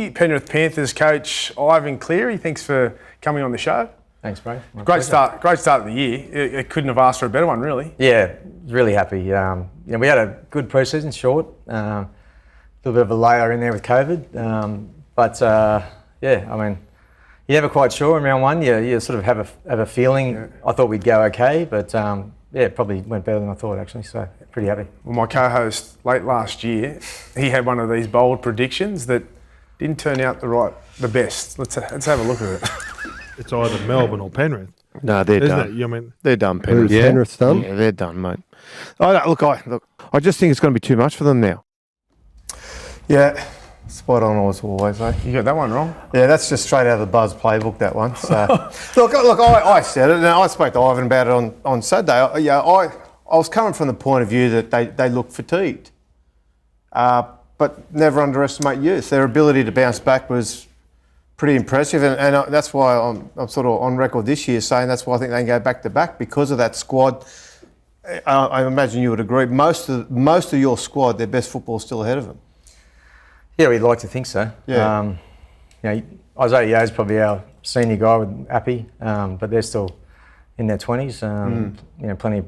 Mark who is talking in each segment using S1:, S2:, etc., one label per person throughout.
S1: Penrith Panthers coach Ivan Cleary, thanks for coming on the show.
S2: Thanks, bro.
S1: Great start of the year. It couldn't have asked for a better one, really.
S2: Yeah, really happy. We had a good pre-season, short. A little bit of a layer in there with COVID, you're never quite sure in round one. You sort of have a feeling. Yeah. I thought we'd go okay, but it probably went better than I thought actually. So pretty happy.
S1: Well, my co-host late last year, he had one of these bold predictions that didn't turn out the best. Let's have a look at it.
S3: It's either Melbourne or Penrith.
S4: No, they're done. They're done, Penrith.
S5: Yeah? Penrith's done?
S4: Yeah, they're done, mate. I just think it's going to be too much for them now.
S5: Yeah, spot on as always, eh?
S1: You got that one wrong.
S5: Yeah, that's just straight out of the Buzz playbook, that one. So, I said it, and I spoke to Ivan about it on Saturday. I was coming from the point of view that they look fatigued, but never underestimate youth. Their ability to bounce back was pretty impressive, and that's why I'm sort of on record this year saying that's why I think they can go back to back because of that squad. I imagine you would agree. Most of your squad, their best football is still ahead of them.
S2: Yeah, we'd like to think so.
S5: Yeah.
S2: Isaiah Yeo is probably our senior guy with Appy, but they're still in their 20s. Plenty of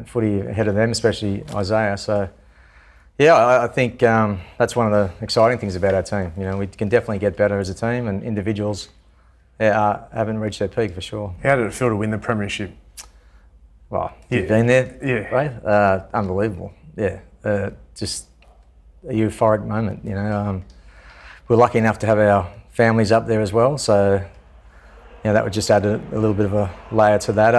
S2: footy ahead of them, especially Isaiah. So, yeah, I think that's one of the exciting things about our team. We can definitely get better as a team, and individuals haven't reached their peak for sure.
S1: How did it feel to win the Premiership?
S2: Well, you've been there,
S1: yeah,
S2: right? Unbelievable. Yeah, just a euphoric moment. We're lucky enough to have our families up there as well, so that would just add a little bit of a layer to that.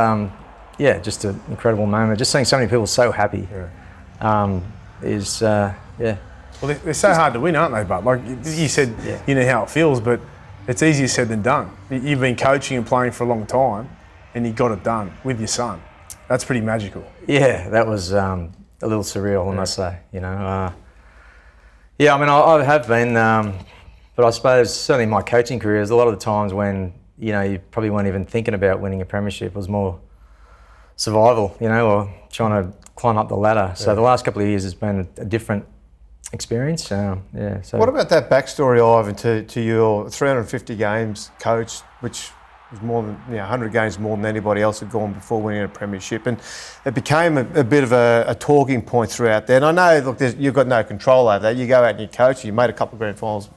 S2: Just an incredible moment. Just seeing so many people so happy.
S1: Yeah. Well, they're so hard to win, aren't they, Bud? Like you said, You know how it feels, but it's easier said than done. You've been coaching and playing for a long time, and you got it done with your son. That's pretty magical.
S2: Yeah, that was a little surreal, I must say. I have been, but I suppose certainly in my coaching career, there's a lot of the times when you probably weren't even thinking about winning a premiership. It was more survival, or trying to climb up the ladder. So the last couple of years has been a different experience. So
S5: what about that backstory, Ivan, to your 350 games coached, which was more than 100 games more than anybody else had gone before winning a premiership, and it became a bit of a talking point throughout there. And I know, you've got no control over that. You go out and you coach. You made a couple of grand finals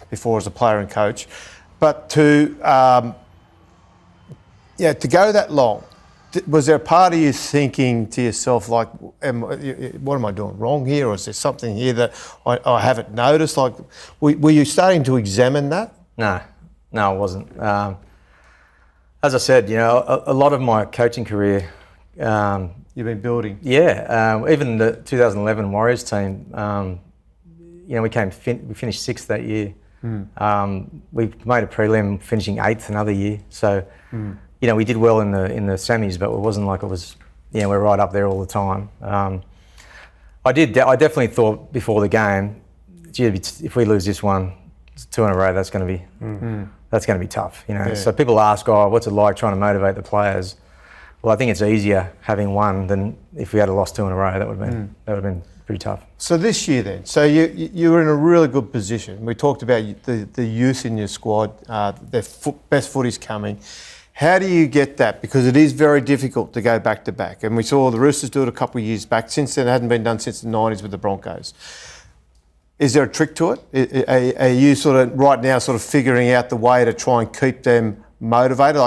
S5: before as a player and coach, but to go that long. Was there a part of you thinking to yourself, like, what am I doing wrong here? Or is there something here that I haven't noticed? Like, were you starting to examine that?
S2: No, I wasn't. As I said, a lot of my coaching career...
S5: You've been building?
S2: Yeah, even the 2011 Warriors team, we finished 6th that year. We made a prelim, finishing 8th another year. So... we did well in the semis, but it wasn't like it was, we're right up there all the time. I definitely thought before the game, if we lose this one, 2 in a row, that's going to be tough. So people ask, what's it like trying to motivate the players? Well, I think it's easier having won than if we had lost 2 in a row. That would have been pretty tough.
S5: So this year then, so you were in a really good position. We talked about the youth in your squad, their best footy's coming. How do you get that? Because it is very difficult to go back to back. And we saw the Roosters do it a couple of years back. Since then, it hadn't been done since the 90s with the Broncos. Is there a trick to it? Are you sort of right now sort of figuring out the way to try and keep them motivated?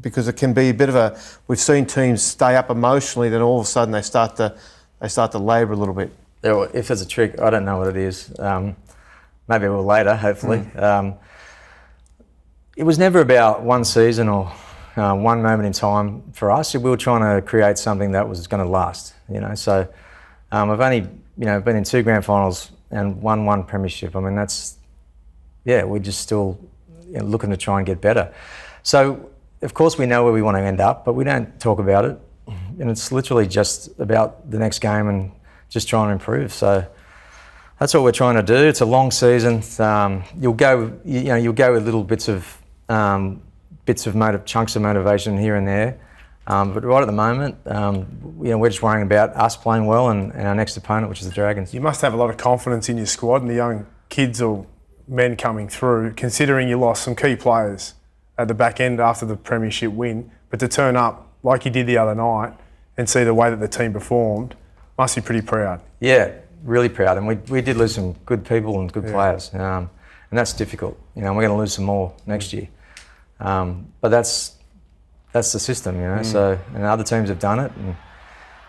S5: Because it can be a bit of we've seen teams stay up emotionally, then all of a sudden they start to labour a little bit.
S2: If there's a trick, I don't know what it is. Maybe we'll later, hopefully. It was never about one season or one moment in time for us. We were trying to create something that was going to last, So I've only, been in 2 grand finals and won 1 premiership. I mean, we're just still looking to try and get better. So, of course, we know where we want to end up, but we don't talk about it. And it's literally just about the next game and just trying to improve. So that's what we're trying to do. It's a long season. You'll go with little bits of chunks of motivation here and there. But right at the moment, we're just worrying about us playing well and our next opponent, which is the Dragons.
S1: You must have a lot of confidence in your squad and the young kids will men coming through, considering you lost some key players at the back end after the Premiership win, but to turn up like you did the other night and see the way that the team performed, must be pretty proud.
S2: Yeah, really proud. And we did lose some good people and good players. And that's difficult. You know, we're going to lose some more next year. But that's the system, you know. So, and other teams have done it, and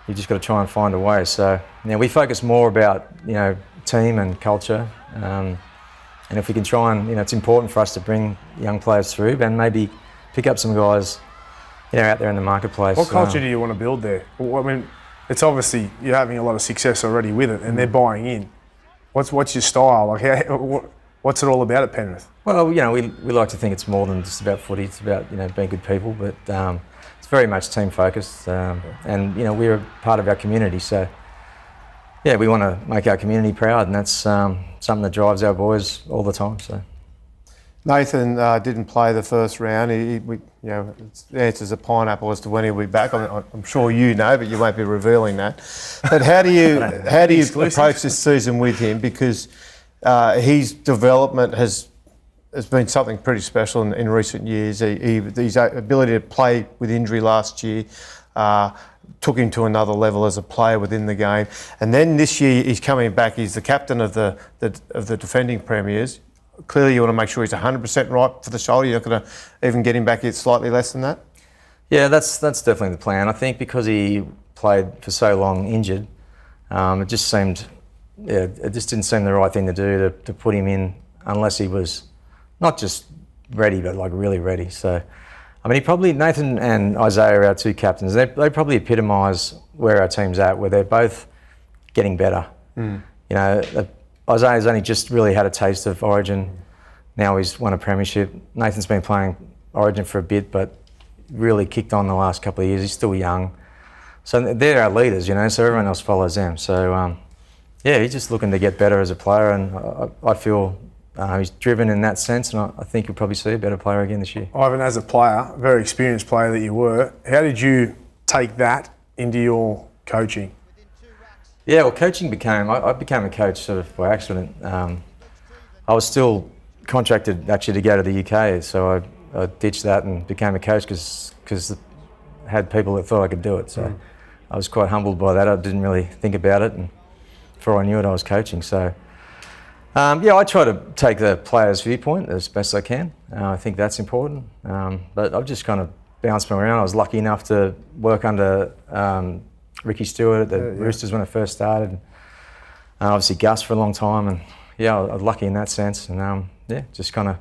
S2: you've just got to try and find a way. So, you know, we focus more about, you know, team and culture. And if we can try and, you know, it's important for us to bring young players through and maybe pick up some guys, you know, out there in the marketplace.
S1: What culture do you want to build there? Well, I mean, it's obviously you're having a lot of success already with it, and they're buying in. What's your style? Like, what's it all about at Penrith?
S2: Well, you know, we like to think it's more than just about footy. It's about, you know, being good people, but it's very much team focused. And, you know, we're a part of our community, so yeah, we want to make our community proud, and that's something that drives our boys all the time. So.
S5: Nathan didn't play the first round. You know, the answer's a pineapple as to when he'll be back. I'm sure you know, but you won't be revealing that. But how do you approach this season with him? Because his development has been something pretty special in recent years. His ability to play with injury last year took him to another level as a player within the game. And then this year he's coming back. He's the captain of the defending premiers. Clearly, you want to make sure he's 100% right for the shoulder. You're not going to even get him back here slightly less than that?
S2: Yeah, that's definitely the plan. I think because he played for so long injured, it just didn't seem the right thing to do to put him in unless he was not just ready, but like really ready. So, I mean, Nathan and Isaiah are our two captains. They probably epitomise where our team's at, where they're both getting better. You know, Isaiah's only just really had a taste of Origin. Now he's won a premiership. Nathan's been playing Origin for a bit, but really kicked on the last couple of years. He's still young. So they're our leaders, you know, so everyone else follows them. So, yeah, he's just looking to get better as a player, and I feel he's driven in that sense, and I think you'll probably see a better player again this year.
S1: Ivan, as a player, very experienced player that you were, how did you take that into your coaching?
S2: Yeah, well, coaching I became a coach sort of by accident. I was still contracted actually to go to the UK, so I ditched that and became a coach because I had people that thought I could do it. So I was quite humbled by that. I didn't really think about it, and before I knew it, I was coaching. So yeah, I try to take the player's viewpoint as best I can. I think that's important. But I've just kind of bounced around. I was lucky enough to work under Ricky Stewart at the Roosters when I first started. And obviously Gus for a long time, and yeah, I was lucky in that sense. And yeah, just kind of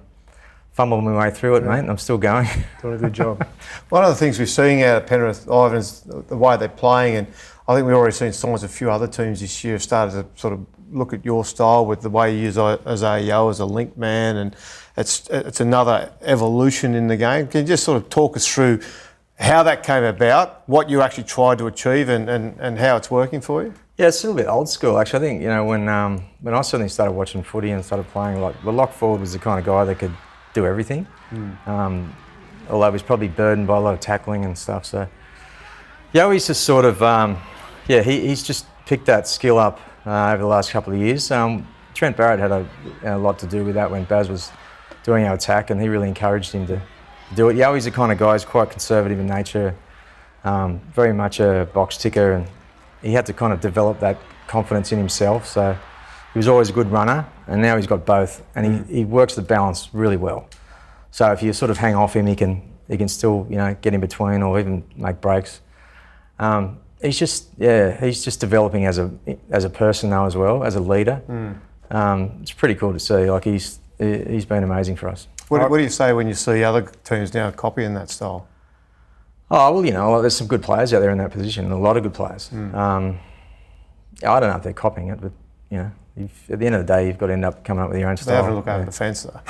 S2: fumbled my way through it, mate, and I'm still going.
S1: Doing a good job.
S5: One of the things we're seeing out of Penrith, Ivan, is the way they're playing, and I think we've already seen signs a few other teams this year have started to sort of look at your style with the way you use Isaiah Yeo as a link man, and it's another evolution in the game. Can you just sort of talk us through how that came about, what you actually tried to achieve, and how it's working for you?
S2: Yeah, it's still a bit old school, actually. I think, you know, when I suddenly started watching footy and started playing, like, the lock forward was the kind of guy that could do everything. Although he was probably burdened by a lot of tackling and stuff. So, yeah, he's just sort of, he's just picked that skill up over the last couple of years. Trent Barrett had a lot to do with that when Baz was doing our attack, and he really encouraged him to do it. Yowi's the kind of guy who's quite conservative in nature, very much a box ticker, and he had to kind of develop that confidence in himself. So he was always a good runner, and now he's got both, and he works the balance really well. So if you sort of hang off him, he can still, you know, get in between or even make breaks. He's just developing as a person now as well, as a leader. It's pretty cool to see. Like he's been amazing for us.
S5: What do you say when you see other teams now copying that style?
S2: Oh, well, you know, there's some good players out there in that position, a lot of good players. I don't know if they're copying it, but, you know, at the end of the day, you've got to end up coming up with your own style.
S5: They have a look over the fence, though.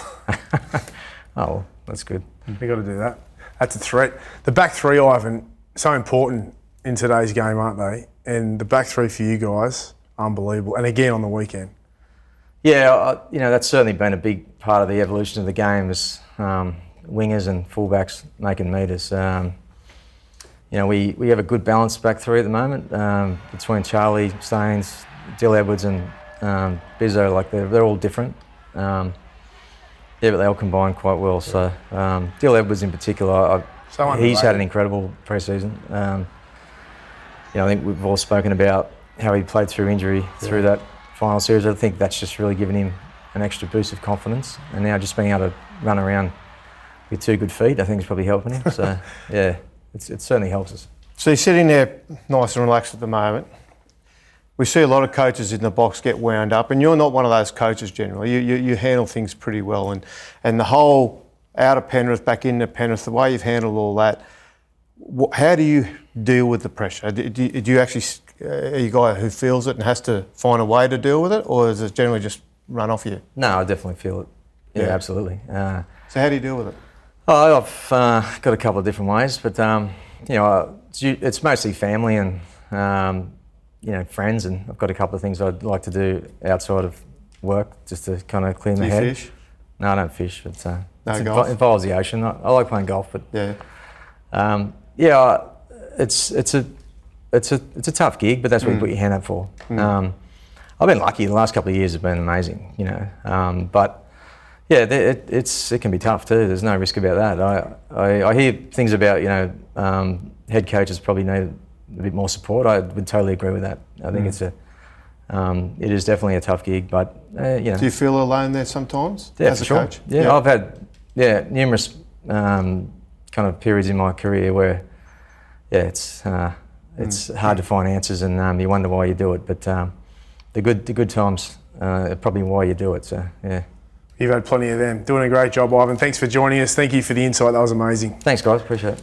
S2: Oh, well, that's good.
S1: You've got to do that. That's a threat. The back three, Ivan, so important in today's game, aren't they? And the back three for you guys, unbelievable. And again on the weekend.
S2: Yeah, you know, that's certainly been a big part of the evolution of the game is wingers and fullbacks making meters. You know, we have a good balanced back three at the moment between Charlie, Staines, Dill Edwards and Bizzo. Like they're all different. Yeah, but they all combined quite well. So, Dill Edwards in particular, he's had an incredible pre-season. I think we've all spoken about how he played through injury through that final series. I think that's just really given him an extra boost of confidence. And now just being able to run around with 2 good feet, I think is probably helping him. So, yeah, it certainly helps us.
S5: So you're sitting there nice and relaxed at the moment. We see a lot of coaches in the box get wound up, and you're not one of those coaches generally. You handle things pretty well. And the whole out of Penrith, back into Penrith, the way you've handled all that, how do you deal with the pressure? Do you actually, are you a guy who feels it and has to find a way to deal with it, or is it generally just run off you?
S2: No, I definitely feel it. Yeah, absolutely.
S5: So how do you deal with it?
S2: Oh, I've got a couple of different ways, but it's mostly family and friends, and I've got a couple of things I'd like to do outside of work just to kind of clear my head.
S5: Do you fish?
S2: No, I don't fish, but
S5: golf?
S2: It involves the ocean. I like playing golf, but it's a tough gig, but that's what you put your hand up for. I've been lucky. The last couple of years have been amazing, but yeah, it can be tough too. There's no risk about that. I hear things about head coaches probably need a bit more support. I would totally agree with that. I think it is definitely a tough gig, but
S5: Do you feel alone there sometimes as a coach?
S2: Yeah, I've had numerous kind of periods in my career where it's hard to find answers, and you wonder why you do it. But the good times are probably why you do it. So yeah.
S1: You've had plenty of them. Doing a great job, Ivan. Thanks for joining us. Thank you for the insight. That was amazing.
S2: Thanks, guys. Appreciate it.